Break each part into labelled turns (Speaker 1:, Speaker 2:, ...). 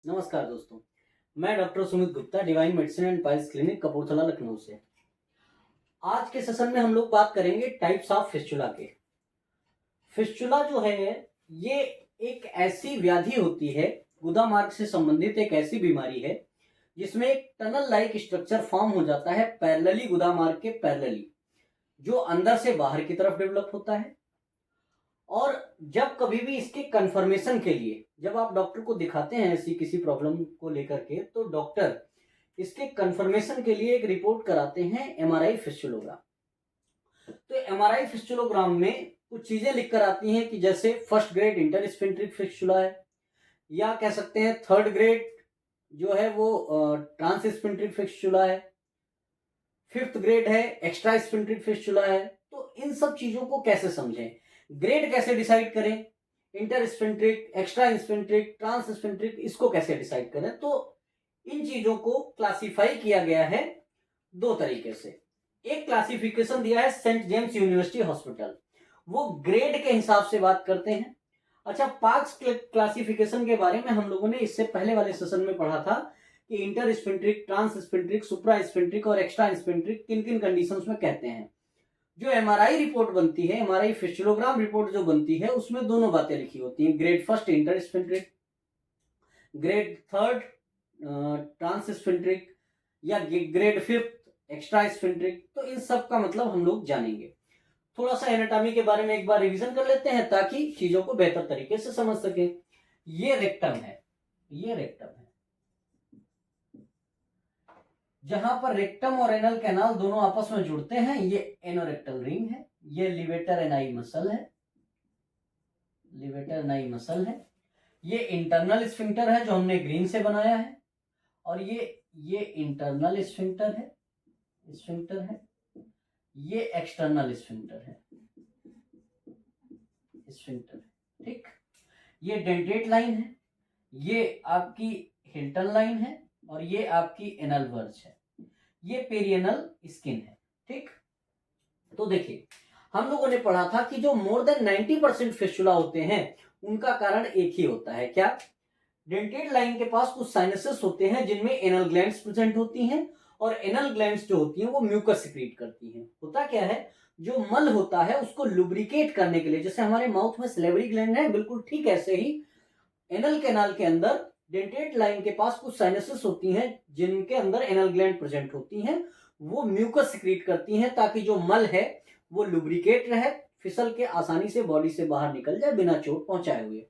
Speaker 1: नमस्कार दोस्तों, मैं doctor Sumit Gupta divine medicine and piles clinic Kapurthala Lucknow से। आज के सेशन में हम लोग बात करेंगे टाइप्स ऑफ फिस्टुला के। फिस्टुला जो है ये एक ऐसी व्याधि होती है, गुदा मार्ग से संबंधित एक ऐसी बीमारी है जिसमें एक टनल लाइक स्ट्रक्चर फॉर्म हो जाता है पैरेलली, गुदा मार्ग के पैरेलली, जो अंदर से बाहर की तरफ डेवलप होता है। और जब कभी भी इसके कंफर्मेशन के लिए जब आप डॉक्टर को दिखाते हैं ऐसी किसी प्रॉब्लम को लेकर के, तो डॉक्टर इसके कंफर्मेशन के लिए एक रिपोर्ट कराते हैं एमआरआई फिस्टुलोग्राम। तो एमआरआई फिस्टुलोग्राम में कुछ चीजें लिख कर आती हैं कि जैसे फर्स्ट ग्रेड इंटरस्फिंक्ट्रिक फिस्टुला है, या कह सकते हैं थर्ड ग्रेड जो है वो ट्रांसस्फिंक्ट्रिक फिस्टुला है, फिफ्थ ग्रेड है एक्स्ट्रा स्फिंक्ट्रिक फिस्टुला है। तो इन सब चीजों को कैसे समझें, ग्रेड कैसे डिसाइड करें, इंटरस्फिंक्ट्रिक, एक्स्ट्रा स्फिंक्ट्रिक, ट्रांसस्फिंक्ट्रिक, इसको कैसे डिसाइड करें। तो इन चीजों को क्लासिफाई किया गया है दो तरीके से। एक क्लासिफिकेशन दिया है सेंट जेम्स यूनिवर्सिटी हॉस्पिटल, वो ग्रेड के हिसाब से बात करते हैं। अच्छा, पार्क्स क्लासिफिकेशन के बारे में हम लोगों ने इससे पहले वाले सेशन में पढ़ा था कि इंटरस्फिंक्ट्रिक, ट्रांसस्फिंक्ट्रिक, सुप्रास्फिंक्ट्रिक और एक्स्ट्रा स्फिंक्ट्रिक किन किन कंडीशंस में कहते हैं। जो एमआरआई रिपोर्ट बनती है, एमआरआई फिस्टुलोग्राम रिपोर्ट जो बनती है, उसमें दोनों बातें लिखी होती हैं, ग्रेड फर्स्ट इंटरस्फिंक्ट्रिक, ग्रेड थर्ड ट्रांसस्फिंक्ट्रिक, या ग्रेड फिफ्थ एक्स्ट्रा स्फिंक्ट्रिक। तो इन सब का मतलब हम लोग जानेंगे। थोड़ा सा एनाटॉमी के बारे में एक बार रिवीजन कर लेते हैं ताकि चीजों को बेहतर तरीके से समझ सके। ये रेक्टम है, ये रेक्टम है, जहां पर रेक्टम और एनल कैनाल दोनों आपस में जुड़ते हैं, ये एनोरेक्टल रिंग है। ये लिवेटर एनाई मसल है, लिवेटर एनाई मसल है। ये इंटरनल स्फिंक्टर है जो हमने ग्रीन से बनाया है, और ये इंटरनल स्फिंक्टर है, स्फिंक्टर है। ये एक्सटर्नल स्फिंक्टर है, स्फिंक्टर है, ठीक। ये डेंटेट लाइन है, ये आपकी हिल्टन लाइन है, और ये आपकी एनल वर्ज है। ये पेरियनल स्किन है, ठीक। तो देखिए, हम लोगों ने पढ़ा था कि जो मोर देन 90% फिस्टुला होते हैं उनका कारण एक ही होता है, क्या? डेंटेड लाइन के पास कुछ साइनसेस होते हैं जिनमें एनल ग्लैंड्स प्रेजेंट होती हैं, और एनल ग्लैंड्स जो होती हैं वो म्यूकस सिक्रीट करती हैं। होता क्या है, जो मल होता है उसको लुब्रिकेट करने के लिए, जैसे हमारे माउथ में सलेवरी ग्लैंड है, बिल्कुल ठीक ऐसे ही एनल कैनाल के अंदर डेंटेट लाइन के पास कुछ साइनसेस होती हैं जिनके अंदर एनल ग्लैंड प्रेजेंट होती हैं। वो म्यूकस सिक्रीट करती हैं ताकि जो मल है वो लुब्रिकेट रहे, फिसल के आसानी से बॉडी से बाहर निकल जाए बिना चोट पहुंचाए हुए।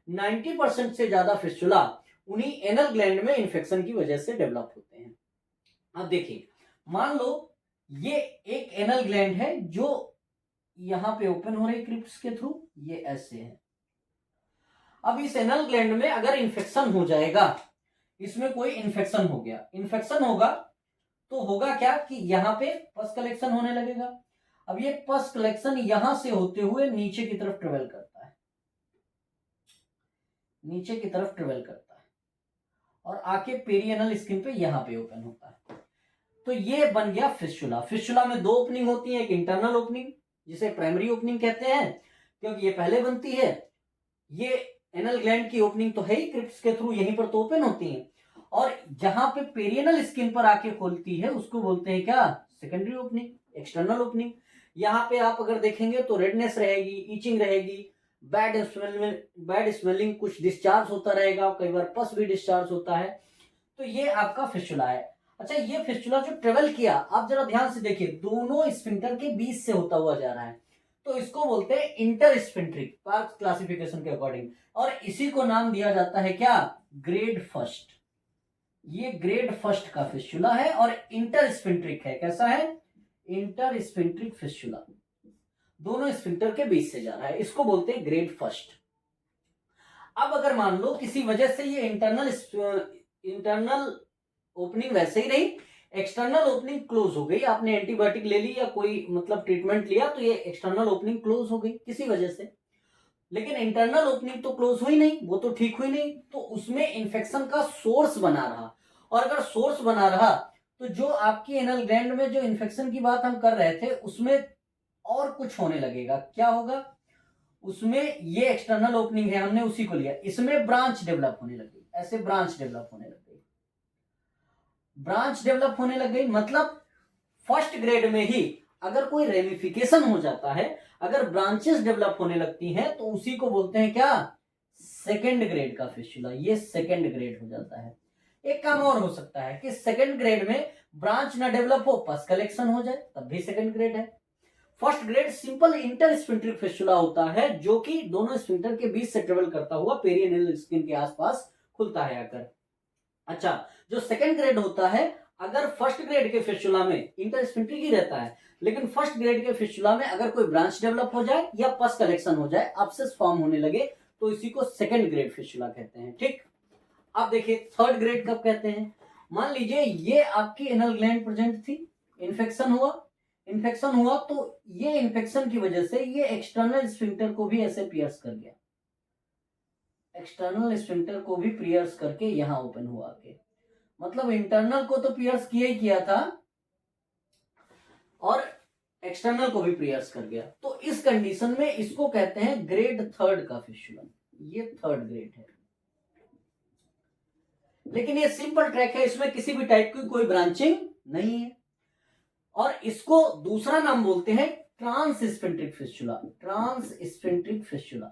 Speaker 1: 90% से ज्यादा फिस्टुला उन्हीं एनल ग्लैंड में इन्फेक्शन की वजह से डेवलप होते हैं। अब देखिए, मान लो ये एक एनल ग्लैंड है जो यहां पे ओपन हो रही क्रिप्स के थ्रू, ये ऐसे है। अब इस एनल ग्लैंड में अगर इन्फेक्शन हो जाएगा, इसमें कोई इन्फेक्शन हो गया, इन्फेक्शन होगा तो होगा क्या कि यहां पे पस कलेक्शन होने लगेगा। अब ये पस कलेक्शन यहां से होते हुए नीचे की तरफ ट्रेवल करता है, नीचे की तरफ ट्रेवल करता है, और आके पेरियनल स्किन पे यहां पे ओपन होता है। तो ये बन गया फिस्टुला। फिस्टुला में दो ओपनिंग होती है, एक इंटरनल ओपनिंग जिसे प्राइमरी ओपनिंग कहते हैं क्योंकि ये पहले बनती है। ये एनल ग्लैंड की ओपनिंग तो है ही, क्रिप्स के थ्रू यहीं पर तो ओपन होती है, और जहां पे पेरियनल स्किन पर आके खोलती है उसको बोलते हैं क्या? Secondary opening, external opening. यहाँ पे आप अगर देखेंगे तो रेडनेस रहेगी, ईचिंग रहेगी, बैड स्मेलिंग, कुछ डिस्चार्ज होता रहेगा, कई बार पस भी डिस्चार्ज होता है। तो ये आपका फिस्टुला है। अच्छा, ये फिस्टुला जो ट्रेवल किया, आप जरा ध्यान से देखिए, दोनों स्फिंक्टर के बीच से होता हुआ जा रहा है, तो इसको बोलते हैं इंटरस्फिंक्ट्रिक, पार्क्स क्लासिफिकेशन के अकॉर्डिंग। और इसी को नाम दिया जाता है क्या? Grade first. ये ग्रेड फर्स्ट का फिस्टुला है और इंटरस्फिंक्ट्रिक है। कैसा है? इंटरस्फिंक्ट्रिक फिस्टुला, दोनों स्फिंक्टर के बीच से जा रहा है, इसको बोलते हैं ग्रेड फर्स्ट। अब अगर मान लो किसी वजह से ये इंटरनल ओपनिंग वैसे ही रही, एक्सटर्नल ओपनिंग क्लोज हो गई, आपने एंटीबायोटिक ले ली या कोई मतलब ट्रीटमेंट लिया तो ये एक्सटर्नल ओपनिंग क्लोज हो गई किसी वजह से, लेकिन इंटरनल ओपनिंग तो क्लोज हुई नहीं, वो तो ठीक हुई नहीं, तो उसमें इन्फेक्शन का सोर्स बना रहा। और अगर सोर्स बना रहा तो जो आपकी एनल ग्लैंड में जो इन्फेक्शन की बात हम कर रहे थे उसमें और कुछ होने लगेगा। क्या होगा उसमें? ये एक्सटर्नल ओपनिंग है, हमने उसी को लिया, इसमें ब्रांच डेवलप होने लगी। ऐसे ब्रांच डेवलप होने लग गई। ब्रांच डेवलप होने लग गई मतलब फर्स्ट ग्रेड में ही अगर कोई रेमिफिकेशन हो जाता है, अगर ब्रांचेस डेवलप होने लगती हैं, तो उसी को बोलते हैं क्या, सेकेंड ग्रेड का फिस्टुला। ये सेकेंड ग्रेड हो जाता है। एक काम और हो सकता है कि सेकेंड ग्रेड में ब्रांच ना डेवलप हो, पस कलेक्शन हो जाए, तब भी सेकेंड ग्रेड है। First grade simple intersphincteric fistula होता है, जो कि दोनों स्फिंक्टर के बीच से ट्रेवल करता हुआ पेरिनेल स्किन के आसपास खुलता है आकर। अच्छा, जो सेकेंड ग्रेड होता है, अगर फर्स्ट ग्रेड के फिस्टुला में इंटर स्फिंक्टरिक ही रहता है, लेकिन फर्स्ट ग्रेड के फिस्टुला में अगर कोई ब्रांच डेवलप हो जाए या पस कलेक्शन हो जाए, एब्सेस फॉर्म होने लगे, तो इसी को सेकेंड ग्रेड फिस्टुला कहते हैं। ठीक, अब देखिए थर्ड ग्रेड कब कहते हैं। मान लीजिए ये आपकी एनल ग्लैंड प्रेजेंट थी, इन्फेक्शन हुआ तो ये इन्फेक्शन की वजह से ये एक्सटर्नल स्फिंक्टर को भी ऐसे पियर्स कर गया, एक्सटर्नल स्फिंक्टर को भी पियर्स करके यहां ओपन हुआ आके, मतलब इंटरनल को तो पियर्स किया ही किया था और एक्सटर्नल को भी पियर्स कर गया। तो इस कंडीशन में इसको कहते हैं ग्रेड थर्ड का फिस्टुला। ये थर्ड ग्रेड है, लेकिन ये सिंपल ट्रैक है, इसमें किसी भी टाइप की कोई ब्रांचिंग नहीं है। और इसको दूसरा नाम बोलते हैं ट्रांस स्फिंक्टरिक फिस्टुला। ट्रांस स्फिंक्टरिक फिस्टुला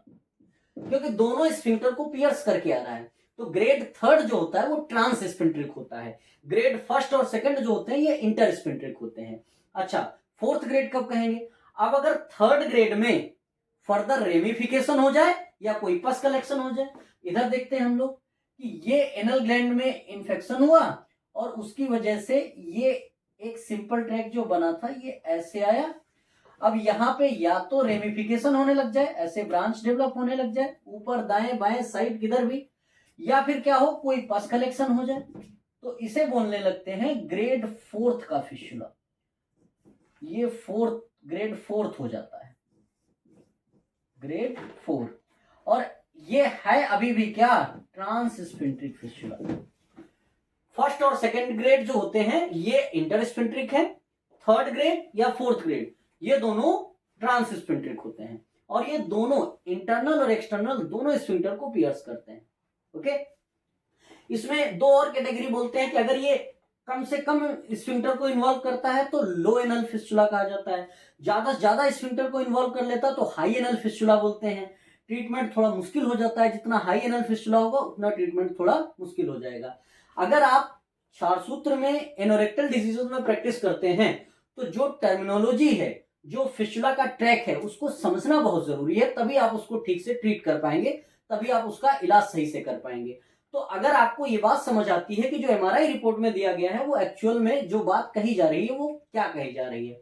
Speaker 1: क्योंकि दोनों स्फिंक्टर को पियर्स करके आ रहा है। तो ग्रेड थर्ड जो होता है वो ट्रांस स्फिंक्टरिक होता है। ग्रेड फर्स्ट और सेकंड जो होते हैं ये इंटर स्फिंक्टरिक होते हैं। अच्छा, फोर्थ ग्रेड कब कहेंगे। अब अगर थर्ड ग्रेड में फर्दर रेमिफिकेशन हो जाए या कोई पस कलेक्शन हो जाए, इधर देखते हैं हम लोग कि ये एनल ग्लैंड में इंफेक्शन हुआ और उसकी वजह से ये एक सिंपल ट्रैक जो बना था ये ऐसे आया। अब यहाँ पे या तो रेमिफिकेशन होने लग जाए, ऐसे ब्रांच डेवलप होने लग जाए ऊपर दाएं बाएं साइड किधर भी, या फिर क्या हो कोई पस कलेक्शन हो जाए, तो इसे बोलने लगते हैं ग्रेड फोर्थ का फिस्टुला। ये फोर्थ, ग्रेड फोर्थ हो जाता है, ग्रेड फोर्थ। और ये है अभी भी क्या, ट्रांस स्फिंक्टरिक फिस्टुला। फर्स्ट और सेकंड ग्रेड जो होते हैं ये इंटर स्फिंक्टरिक है, थर्ड ग्रेड या फोर्थ ग्रेड ये दोनों ट्रांस स्फिंक्टरिक होते हैं, और ये दोनों इंटरनल और एक्सटर्नल दोनों स्फिंक्टर को पियर्स करते हैं। ओके, इसमें दो और कैटेगरी बोलते हैं कि अगर ये कम से कम स्फिंक्टर को इन्वॉल्व करता है तो लो एनल फिस्टुला कहा जाता है, ज्यादा से ज्यादा स्फिंक्टर को इन्वॉल्व कर लेता तो हाई एनल फिस्टुला बोलते हैं। ट्रीटमेंट थोड़ा मुश्किल हो जाता है, जितना हाई एनल फिस्टुला होगा उतना ट्रीटमेंट थोड़ा मुश्किल हो जाएगा। अगर आप क्षारसूत्र में एनोरेक्टल डिजीजेस में प्रैक्टिस करते हैं तो जो टर्मिनोलॉजी है, जो फिस्टुला का ट्रैक है, उसको समझना बहुत जरूरी है, तभी आप उसको ठीक से ट्रीट कर पाएंगे, तभी आप उसका इलाज सही से कर पाएंगे। तो अगर आपको ये बात समझ आती है कि जो एमआरआई रिपोर्ट में दिया गया है वो एक्चुअल में जो बात कही जा रही है वो क्या कही जा रही है,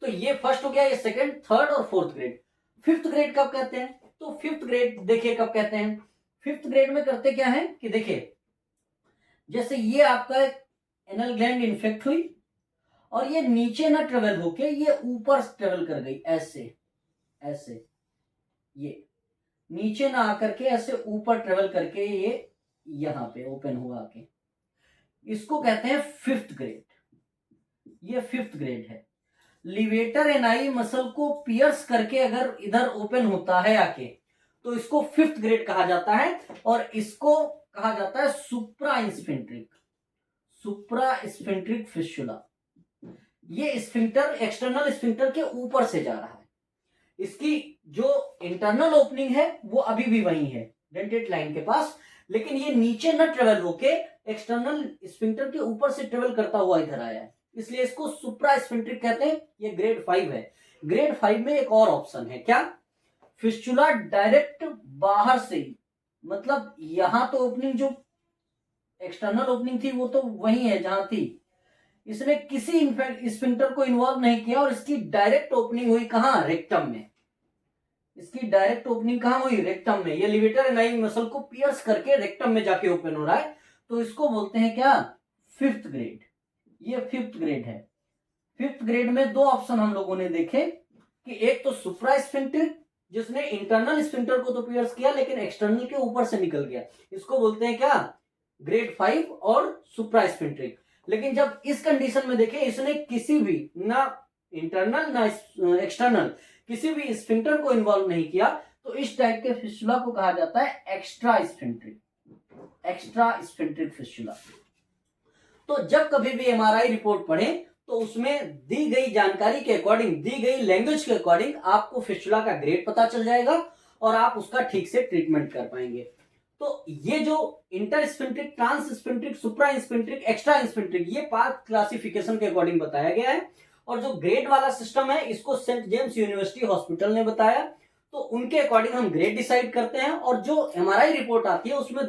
Speaker 1: तो ये फर्स्ट हो गया, ये सेकंड, थर्ड और फोर्थ ग्रेड। फिफ्थ ग्रेड कब कहते हैं, तो फिफ्थ ग्रेड देखिए कब कहते हैं। फिफ्थ ग्रेड में करते क्या है कि देखिए, जैसे ये आपका एनल ग्लैंड इन्फेक्ट हुई और ये नीचे ना ट्रेवल होके ये ऊपर ट्रेवल कर गई, ऐसे ऐसे, ये नीचे ना आकर के ऐसे ऊपर ट्रेवल करके ये यहां पे ओपन हुआ आके, इसको कहते हैं फिफ्थ ग्रेड। ये फिफ्थ ग्रेड है। लिवेटर एनाई मसल को पियर्स करके अगर इधर ओपन होता है आके, तो इसको फिफ्थ ग्रेड कहा जाता है, और इसको कहा जाता है सुप्रा स्फिंक्टरिक, सुप्रा स्फिंक्टरिक फिस्टुला। ये स्फिंक्टर एक्सटर्नल स्फिंक्टर के ऊपर से जा रहा है, इसकी जो इंटरनल ओपनिंग है वो अभी भी वही है डेंटेड लाइन के पास, लेकिन ये नीचे न ट्रेवल होके एक्सटर्नल स्फिंक्टर के ऊपर से ट्रेवल करता हुआ इधर आया है, इसलिए इसको सुप्रा स्फिंक्टरिक कहते हैं। ये ग्रेड 5 है। ग्रेड 5 में एक और ऑप्शन है, क्या, फिस्टुला डायरेक्ट बाहर से ही, मतलब यहां तो ओपनिंग जो एक्सटर्नल ओपनिंग थी वो तो वही है जहां थी, इसने किसी स्फिंक्टर को इन्वॉल्व नहीं किया और इसकी डायरेक्ट ओपनिंग हुई कहां, रेक्टम में। इसकी डायरेक्ट ओपनिंग कहां हुई, रेक्टम में। ये लिवेटर एनाई मसल को पियर्स करके रेक्टम में जाके ओपन हो रहा है, तो इसको बोलते हैं क्या, फिफ्थ ग्रेड। ये फिफ्थ ग्रेड है। फिफ्थ ग्रेड में दो ऑप्शन हम लोगों ने देखे कि एक तो सुप्रा स्फिंक्टर जिसने इंटरनल स्फिंक्टर को तो पियर्स किया लेकिन एक्सटर्नल के ऊपर से निकल गया, इसको बोलते हैं क्या, ग्रेड 5 और सुप्रा स्फिंक्टरिक। लेकिन जब इस कंडीशन में देखें, इसने किसी भी ना इंटरनल ना एक्सटर्नल किसी भी स्फिंक्टर को इन्वॉल्व नहीं किया, तो इस टाइप के फिस्टुला को कहा जाता है एक्स्ट्रा स्फिंक्टरिक, एक्स्ट्रा स्फिंक्ट्रिक फिस्टुला। तो जब कभी भी एमआरआई रिपोर्ट पढ़ें तो उसमें दी गई जानकारी के अकॉर्डिंग, दी गई लैंग्वेज के अकॉर्डिंग आपको फिस्टुला का ग्रेड पता चल जाएगा और आप उसका ठीक से ट्रीटमेंट कर पाएंगे। तो ये जो इंटर स्फिंक्ट्रिक, ट्रांस स्फिंक्ट्रिक, सुप्रा स्फिंक्ट्रिक, एक्स्ट्रा स्फिंक्ट्रिक, ये 5 क्लासिफिकेशन के अकॉर्डिंग बताया गया है। और जो ग्रेड वाला सिस्टम है इसको सेंट जेम्स यूनिवर्सिटी हॉस्पिटल ने बताया, तो उनके अकॉर्डिंग हम ग्रेड डिसाइड करते हैं। और जो एमआरआई रिपोर्ट आती है उसमें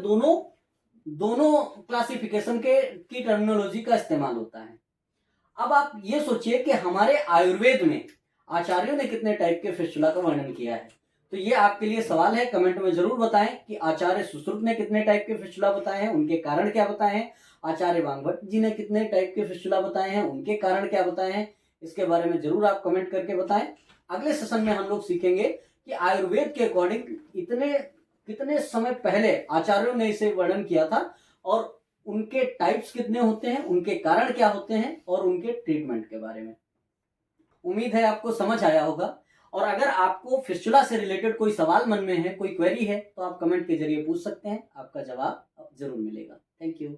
Speaker 1: दोनों क्लासिफिकेशन की टर्मिनोलॉजी का इस्तेमाल होता है। अब आप ये सोचिए कि हमारे आयुर्वेद में आचार्यों ने कितने टाइप के फिस्टुला का वर्णन किया है। तो ये आपके लिए सवाल है, कमेंट में जरूर बताएं कि आचार्य सुश्रुत ने कितने टाइप के फिस्टुला बताए हैं, उनके कारण क्या बताए हैं। आचार्य वांगभट्ट जी ने कितने टाइप के फिस्टुला बताए हैं, उनके कारण क्या बताए हैं। इसके बारे में जरूर आप कमेंट करके बताएं। अगले सेशन में हम लोग सीखेंगे कि आयुर्वेद के अकॉर्डिंग कितने समय पहले आचार्यों ने इसे वर्णन किया था और उनके टाइप्स कितने होते हैं, उनके कारण क्या होते हैं और उनके ट्रीटमेंट के बारे में। उम्मीद है आपको समझ आया होगा। और अगर आपको फिस्टुला से रिलेटेड कोई सवाल मन में है, कोई क्वेरी है, तो आप कमेंट के जरिए पूछ सकते हैं, आपका जवाब जरूर मिलेगा। Thank you.